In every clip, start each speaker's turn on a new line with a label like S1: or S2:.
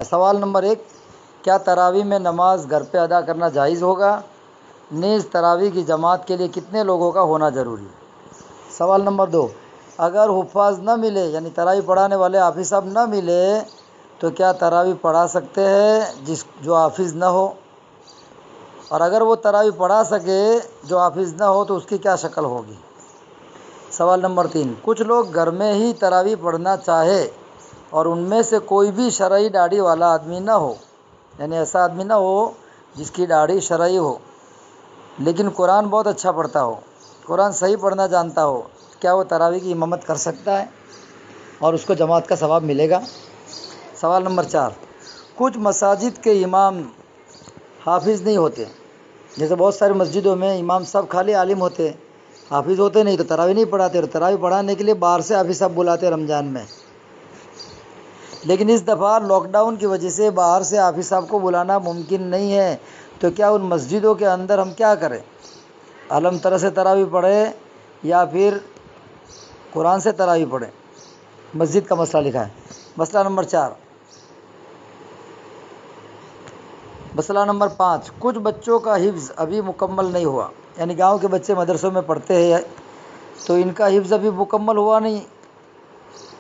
S1: سوال نمبر 1، کیا تراویح میں نماز گھر پہ ادا کرنا جائز ہوگا؟ نیز تراویح کی جماعت کے لیے کتنے لوگوں کا ہونا ضروری ہے؟ سوال نمبر 2، اگر حفاظ نہ ملے یعنی تراویح پڑھانے والے حافظ صاحب نہ ملے تو کیا تراویح پڑھا سکتے ہیں جو حافظ نہ ہو؟ اور اگر وہ تراویح پڑھا سکے جو حافظ نہ ہو تو اس کی کیا شکل ہوگی؟ سوال نمبر 3، کچھ لوگ گھر میں ہی تراویح پڑھنا چاہے اور ان میں سے کوئی بھی شرعی داڑھی والا آدمی نہ ہو، یعنی ایسا آدمی نہ ہو جس کی داڑھی شرعی ہو لیکن قرآن بہت اچھا پڑھتا ہو، قرآن صحیح پڑھنا جانتا ہو، کیا وہ تراویح کی امامت کر سکتا ہے اور اس کو جماعت کا ثواب ملے گا؟ سوال نمبر 4، کچھ مساجد کے امام حافظ نہیں ہوتے، جیسے بہت ساری مسجدوں میں امام صاحب خالی عالم ہوتے، حافظ ہوتے نہیں، تو تراویح نہیں پڑھاتے، اور تراویح پڑھانے کے لیے باہر سے حافظ صاحب بلاتے رمضان میں، لیکن اس دفعہ لاک ڈاؤن کی وجہ سے باہر سے حافظ صاحب کو بلانا ممکن نہیں ہے، تو کیا ان مسجدوں کے اندر ہم کیا کریں؟ علم طرح سے تراویح پڑھیں یا پھر قرآن سے تراویح پڑھیں؟ مسجد کا مسئلہ لکھا ہے۔ مسئلہ نمبر 4، مسئلہ نمبر 5، کچھ بچوں کا حفظ ابھی مکمل نہیں ہوا، یعنی گاؤں کے بچے مدرسوں میں پڑھتے ہیں تو ان کا حفظ ابھی مکمل ہوا نہیں،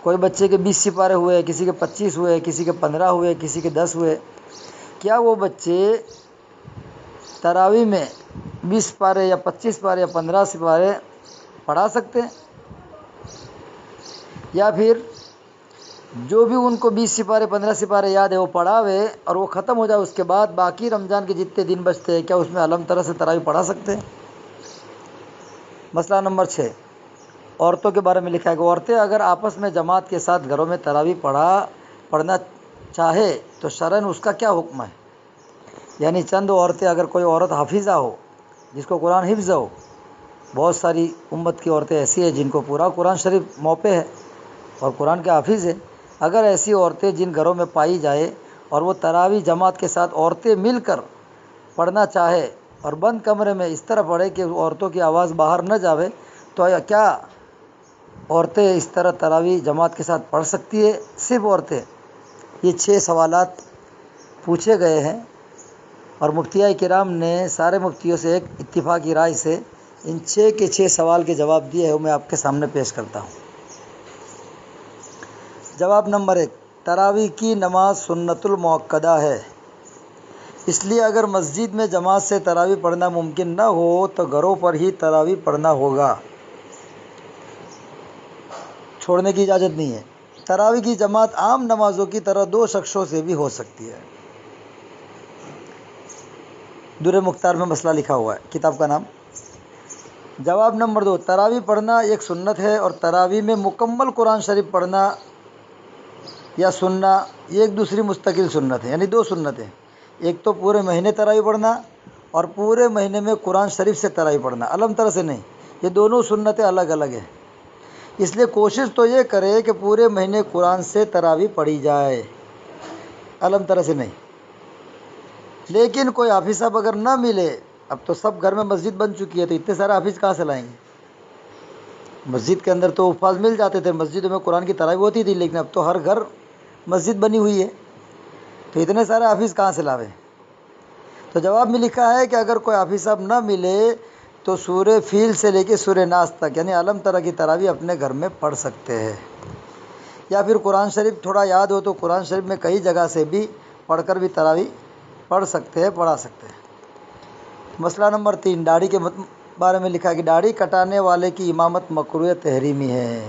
S1: کوئی بچے کے 20 سپارے ہوئے، کسی کے 25 ہوئے، کسی کے 15 ہوئے، کسی کے 10 ہوئے، کیا وہ بچے تراویح میں 20 سپارے یا 25 سپارے یا 15 سپارے پڑھا سکتے ہیں؟ یا پھر جو بھی ان کو 20 سپارے 15 سپارے یاد ہے وہ پڑھاوے اور وہ ختم ہو جائے، اس کے بعد باقی رمضان کے جتنے دن بچتے ہیں کیا اس میں علم طرح سے تراویح پڑھا سکتے ہیں؟ مسئلہ نمبر 6، عورتوں کے بارے میں لکھا ہے کہ عورتیں اگر آپس میں جماعت کے ساتھ گھروں میں تراویح پڑھنا چاہے تو شرعاً اس کا کیا حکم ہے؟ یعنی چند عورتیں، اگر کوئی عورت حافظہ ہو جس کو قرآن حفظ ہو، بہت ساری امت کی عورتیں ایسی ہیں جن کو پورا قرآن شریف منہ پہ ہے اور قرآن کے حافظ ہے، اگر ایسی عورتیں جن گھروں میں پائی جائے اور وہ تراویح جماعت کے ساتھ عورتیں مل کر پڑھنا چاہے اور بند کمرے میں اس طرح پڑھے کہ عورتوں کی آواز باہر نہ جاوے، تو کیا عورتیں اس طرح تراویح جماعت کے ساتھ پڑھ سکتی ہے؟ صرف عورتیں؟ یہ 6 سوالات پوچھے گئے ہیں اور مفتیہ کرام نے سارے مفتیوں سے ایک اتفاقی رائے سے ان 6 کے 6 سوال کے جواب دیے ہیں، وہ میں آپ کے سامنے پیش کرتا ہوں۔ جواب نمبر 1، تراویح کی نماز سنت المؤکدہ ہے، اس لیے اگر مسجد میں جماعت سے تراویح پڑھنا ممکن نہ ہو تو گھروں پر ہی تراویح پڑھنا ہوگا، چھوڑنے کی اجازت نہیں ہے۔ تراویح کی جماعت عام نمازوں کی طرح 2 شخصوں سے بھی ہو سکتی ہے۔ در مختار میں مسئلہ لکھا ہوا ہے، کتاب کا نام۔ جواب نمبر 2، تراویح پڑھنا ایک سنت ہے اور تراویح میں مکمل قرآن شریف پڑھنا یا سننا یہ ایک دوسری مستقل سنت ہے، یعنی 2 سنتیں، ایک تو پورے مہینے تراویح پڑھنا اور پورے مہینے میں قرآن شریف سے تراویح پڑھنا، علم طرح سے نہیں، یہ دونوں سنتیں الگ الگ ہیں، اس لیے کوشش تو یہ کرے کہ پورے مہینے قرآن سے تراویح پڑھی جائے، علم طرح سے نہیں۔ لیکن کوئی حافظ صاحب اگر نہ ملے، اب تو سب گھر میں مسجد بن چکی ہے تو اتنے سارے حافظ کہاں سے لائیں گے؟ مسجد کے اندر تو حفاظ مل جاتے تھے، مسجدوں میں قرآن کی تراویح ہوتی تھی، لیکن اب تو ہر گھر مسجد بنی ہوئی ہے، تو اتنے سارے حافظ کہاں سے لاوے؟ تو جواب میں لکھا ہے کہ اگر کوئی حافظ صاحب نہ ملے تو سورہ فیل سے لے کے سورہ ناس تک یعنی علم طرح کی تراویح اپنے گھر میں پڑھ سکتے ہیں، یا پھر قرآن شریف تھوڑا یاد ہو تو قرآن شریف میں کئی جگہ سے بھی پڑھ کر بھی تراویح پڑھ سکتے ہیں، پڑھا سکتے ہیں۔ مسئلہ نمبر 3، داڑھی کے بارے میں لکھا ہے کہ داڑھی کٹانے والے کی امامت مکروہ تحریمی ہے۔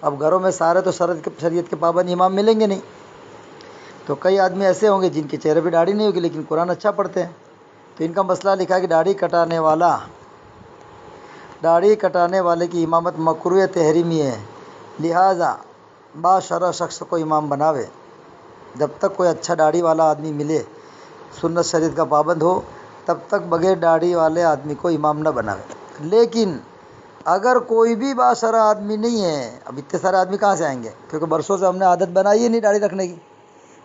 S1: اب گھروں میں سارے تو شریعت کے پابند امام ملیں گے نہیں، تو کئی آدمی ایسے ہوں گے جن کے چہرے پہ داڑھی نہیں ہوگی لیکن قرآن اچھا پڑھتے ہیں، تو ان کا مسئلہ لکھا ہے کہ داڑھی کٹانے والے کی امامت مکروہ تحریمی ہے، لہٰذا باشرع شخص کو امام بناوے، جب تک کوئی اچھا داڑھی والا آدمی ملے، سنت شریعت کا پابند ہو، تب تک بغیر داڑھی والے آدمی کو امام نہ بناوے۔ لیکن اگر کوئی بھی باشرع آدمی نہیں ہے، اب اتنے سارے آدمی کہاں سے آئیں گے؟ کیونکہ برسوں سے ہم نے عادت بنائی ہے نہیں داڑھی رکھنے کی،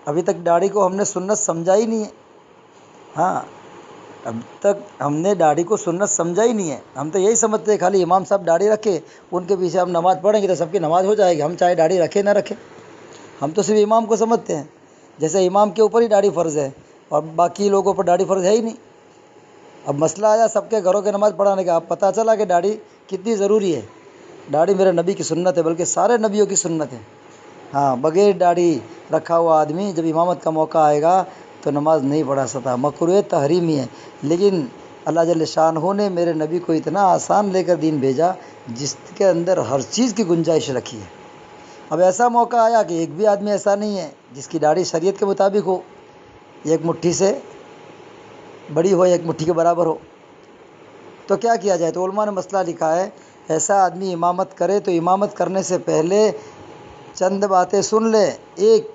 S1: ابھی تک داڑھی کو ہم نے سنت سمجھا ہی نہیں ہے، ہاں اب تک ہم نے داڑھی کو سنت سمجھا ہی نہیں ہے، ہم تو یہی سمجھتے ہیں خالی امام صاحب داڑھی رکھے، ان کے پیچھے ہم نماز پڑھیں گے تو سب کی نماز ہو جائے گی، ہم چاہے داڑھی رکھے نہ رکھے، ہم تو صرف امام کو سمجھتے ہیں۔ جیسے امام کے اوپر ہی داڑھی فرض ہے اور باقی لوگوں پر داڑھی فرض ہے ہی نہیں۔ اب مسئلہ آیا سب کے گھروں کے نماز پڑھانے کا، اب پتہ چلا کہ داڑھی کتنی ضروری ہے۔ داڑھی میرے نبی کی سنت ہے، بلکہ سارے نبیوں کی سنت ہے۔ ہاں، بغیر داڑھی رکھا ہوا آدمی جب امامت کا موقع آئے گا تو نماز نہیں پڑھا سکتا، مکروہ تحریمی ہے۔ لیکن اللہ جل شانہ نے میرے نبی کو اتنا آسان لے کر دین بھیجا جس کے اندر ہر چیز کی گنجائش رکھی ہے۔ اب ایسا موقع آیا کہ ایک بھی آدمی ایسا نہیں ہے جس کی داڑھی شریعت کے مطابق ہو، ایک مٹھی سے بڑی ہو، ایک مٹھی کے برابر ہو، تو کیا کیا جائے؟ تو علماء نے مسئلہ لکھا ہے، ایسا آدمی امامت کرے تو امامت کرنے سے پہلے چند باتیں سن لے۔ ایک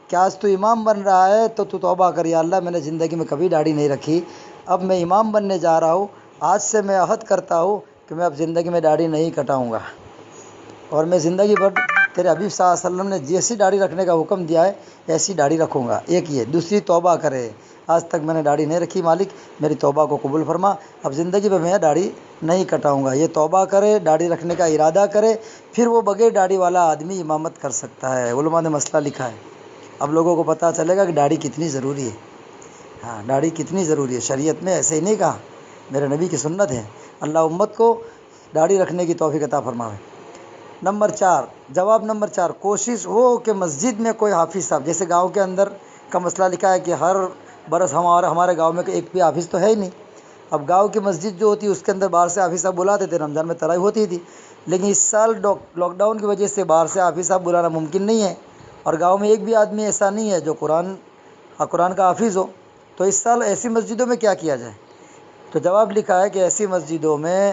S1: کہ آج تو امام بن رہا ہے تو توبہ کر، یا اللہ میں نے زندگی میں کبھی داڑھی نہیں رکھی، اب میں امام بننے جا رہا ہوں، آج سے میں عہد کرتا ہوں کہ میں اب زندگی میں داڑھی نہیں کٹاؤں گا، اور میں زندگی بھر تیرے حبیب صلی اللہ علیہ وسلم نے جیسی داڑھی رکھنے کا حکم دیا ہے ایسی داڑھی رکھوں گا۔ ایک یہ، دوسری توبہ کرے، آج تک میں نے داڑھی نہیں رکھی، مالک میری توبہ کو قبول فرما، اب زندگی میں داڑھی نہیں کٹاؤں گا۔ یہ توبہ کرے، داڑھی رکھنے کا ارادہ کرے، پھر وہ بغیر داڑھی والا آدمی امامت کر سکتا ہے۔ علماء نے مسئلہ لکھا ہے، اب لوگوں کو پتہ چلے گا کہ داڑھی کتنی ضروری ہے۔ ہاں، داڑھی کتنی ضروری ہے، شریعت میں ایسے ہی نہیں کہا، میرے نبی کی سنت ہے۔ اللہ امت کو داڑھی رکھنے کی توفیق عطا فرمائے۔ نمبر 4، جواب نمبر 4، کوشش ہو کہ مسجد میں کوئی حافظ صاحب، جیسے گاؤں کے اندر کا مسئلہ لکھا ہے کہ ہر برس ہمارے گاؤں میں ایک بھی حافظ تو ہے ہی نہیں۔ اب گاؤں کی مسجد جو ہوتی ہے اس کے اندر باہر سے حافظ صاحب بلاتے تھے، رمضان میں تراویح ہوتی تھی، لیکن اس سال لاک ڈاؤن کی وجہ سے باہر سے حافظ صاحب بلانا ممکن نہیں ہے، اور گاؤں میں ایک بھی آدمی ایسا نہیں ہے جو قرآن کا حافظ ہو، تو اس سال ایسی مسجدوں میں کیا کیا جائے؟ تو جواب لکھا ہے کہ ایسی مسجدوں میں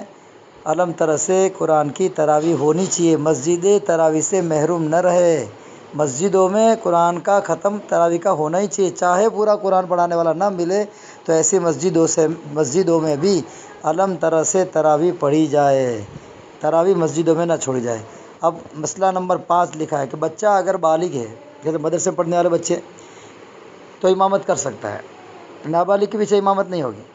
S1: علم تر سے قرآن کی تراویح ہونی چاہیے، مسجد تراویح سے محروم نہ رہے، مسجدوں میں قرآن کا ختم تراویح کا ہونا ہی چاہیے، چاہے پورا قرآن پڑھانے والا نہ ملے تو ایسی مسجدوں میں بھی علم تر سے تراویح پڑھی جائے، تراویح مسجدوں میں نہ چھوڑی جائے۔ اب مسئلہ نمبر 5 لکھا ہے کہ بچہ اگر بالغ ہے، جیسے مدرسے پڑھنے والے بچے، تو امامت کر سکتا ہے، نابالغ کے پیچھے امامت نہیں ہوگی۔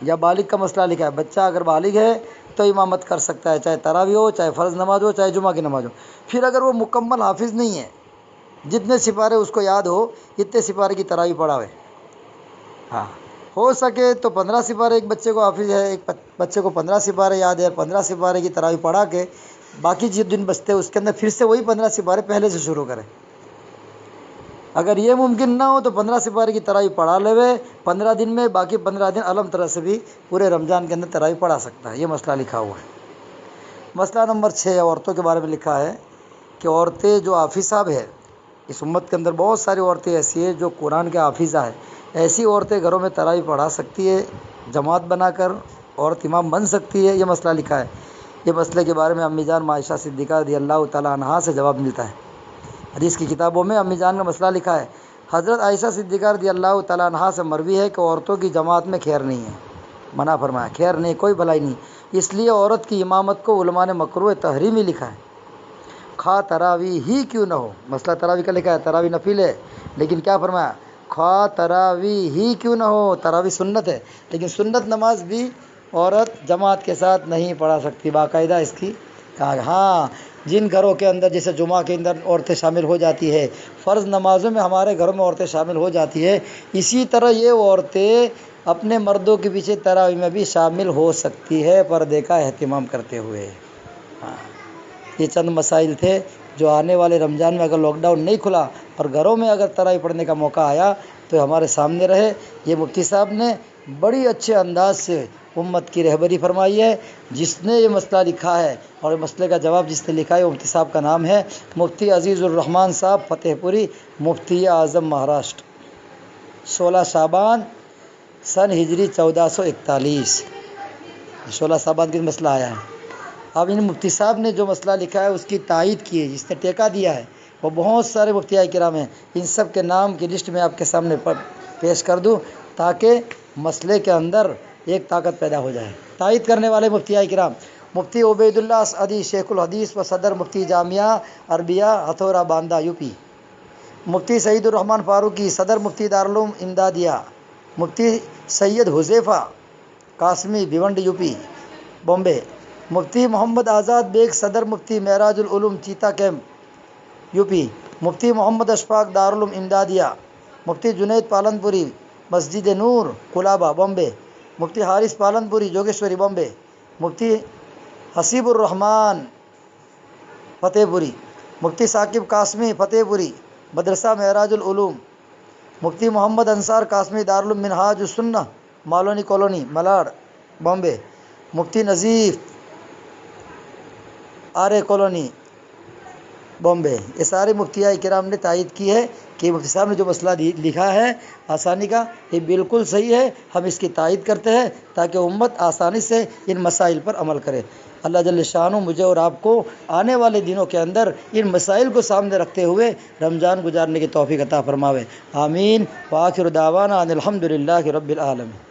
S1: یا بالغ کا مسئلہ لکھا ہے، بچہ اگر بالغ ہے تو امامت کر سکتا ہے، چاہے تراویح ہو، چاہے فرض نماز ہو، چاہے جمعہ کی نماز ہو۔ پھر اگر وہ مکمل حافظ نہیں ہے، جتنے سپارے اس کو یاد ہو اتنے سپارے کی تراویح پڑھاوے۔ ہاں، ہو سکے تو 15 سپارے ایک بچے کو حافظ ہے، ایک بچے کو 15 سپارے یاد ہے، 15 سپارے کی تراویح پڑھا کے باقی جو دن بچتے ہیں اس کے اندر پھر سے وہی 15 سپارے پہلے سے شروع کرے۔ اگر یہ ممکن نہ ہو تو 15 سپارے کی تراویح پڑھا لے 15 دن میں، باقی 15 دن علم طرح سے بھی پورے رمضان کے اندر تراویح پڑھا سکتا ہے۔ یہ مسئلہ لکھا ہوا ہے۔ مسئلہ نمبر 6، عورتوں کے بارے میں لکھا ہے کہ عورتیں جو حافظ صاحب ہے، اس امت کے اندر بہت ساری عورتیں ایسی ہیں جو قرآن کے حافظہ ہیں، ایسی عورتیں گھروں میں تراویح پڑھا سکتی ہے، جماعت بنا کر عورت امام بن سکتی ہے۔ یہ مسئلہ لکھا ہے۔ یہ مسئلے کے بارے میں امی جان عائشہ صدیقہ رضی اللہ تعالیٰ عنہا سے جواب ملتا ہے۔ حدیث کی کتابوں میں امی جان کا مسئلہ لکھا ہے، حضرت عائشہ صدیقہ رضی اللہ تعالیٰ عنہا سے مروی ہے کہ عورتوں کی جماعت میں خیر نہیں ہے، منع فرمایا، خیر نہیں، کوئی بھلائی نہیں، اس لیے عورت کی امامت کو علماء نے مکروہ تحریمی لکھا ہے، خواہ تراویح ہی کیوں نہ ہو۔ مسئلہ تراویح کا لکھا ہے، تراویح نفل ہے، لیکن کیا فرمایا، خواہ تراویح ہی کیوں نہ ہو، تراویح سنت ہے، لیکن سنت نماز بھی عورت جماعت کے ساتھ نہیں پڑھا سکتی، باقاعدہ اس کی کہا۔ ہاں، جن گھروں کے اندر جیسے جمعہ کے اندر عورتیں شامل ہو جاتی ہے، فرض نمازوں میں ہمارے گھروں میں عورتیں شامل ہو جاتی ہے، اسی طرح یہ عورتیں اپنے مردوں کے پیچھے تراویح میں بھی شامل ہو سکتی ہے، پردے کا اہتمام کرتے ہوئے۔ ہاں، یہ چند مسائل تھے جو آنے والے رمضان میں اگر لاک ڈاؤن نہیں کھلا اور گھروں میں اگر تراویح پڑھنے کا موقع آیا تو ہمارے سامنے رہے۔ یہ مفتی صاحب نے بڑی اچھے انداز سے امت کی رہبری فرمائی ہے۔ جس نے یہ مسئلہ لکھا ہے اور مسئلے کا جواب جس نے لکھا ہے وہ مفتی صاحب کا نام ہے مفتی عزیز الرحمان صاحب، فتح پوری، مفتی اعظم مہاراشٹر، 16 شعبان سن ہجری 1441، 16 شعبان کا مسئلہ آیا ہے۔ اب ان مفتی صاحب نے جو مسئلہ لکھا ہے اس کی تائید کی ہے، جس نے ٹیکہ دیا ہے وہ بہت سارے مفتیاء کرام ہیں، ان سب کے نام کی لسٹ میں آپ کے سامنے پیش کر دوں تاکہ مسئلے کے اندر ایک طاقت پیدا ہو جائے۔ تائید کرنے والے مفتیاء کرام: مفتی عبید اللہ اسعدی، شیخ الحدیث و صدر مفتی جامعہ عربیہ ہتھورا باندہ یو پی۔ مفتی سعید الرحمان فاروقی، صدر مفتی دارالعلوم امدادیہ۔ مفتی سید حذیفہ قاسمی، بھیونڈی یو پی، بامبے۔ مفتی محمد آزاد بیگ، صدر مفتی معراج العلوم چیتا کیمپ یو پی۔ مفتی محمد اشفاق، دارالعلوم امدادیہ مفتی جنید پالنپوری مسجد نور کولابا بامبے، مفتی حارث پالنپوری جوگیشوری بامبے، مفتی حسیب الرحمان فتح پوری، مفتی ثاقب قاسمی فتح پوری مدرسہ معراج العلوم، مفتی محمد انصار قاسمی دارالمنہاج السنہ مالونی کالونی ملاڈ بامبے، مفتی نظیف آرے کالونی بامبے۔ یہ سارے مفتیاء کرام نے تائید کی ہے کہ مفتی صاحب نے جو مسئلہ لکھا ہے آسانی کا، یہ بالکل صحیح ہے، ہم اس کی تائید کرتے ہیں تاکہ امت آسانی سے ان مسائل پر عمل کرے۔ اللہ جل شانہ مجھے اور آپ کو آنے والے دنوں کے اندر ان مسائل کو سامنے رکھتے ہوئے رمضان گزارنے کی توفیق عطا فرماوے، آمین۔ وآخر دعوانا ان الحمد للہ رب العالمین۔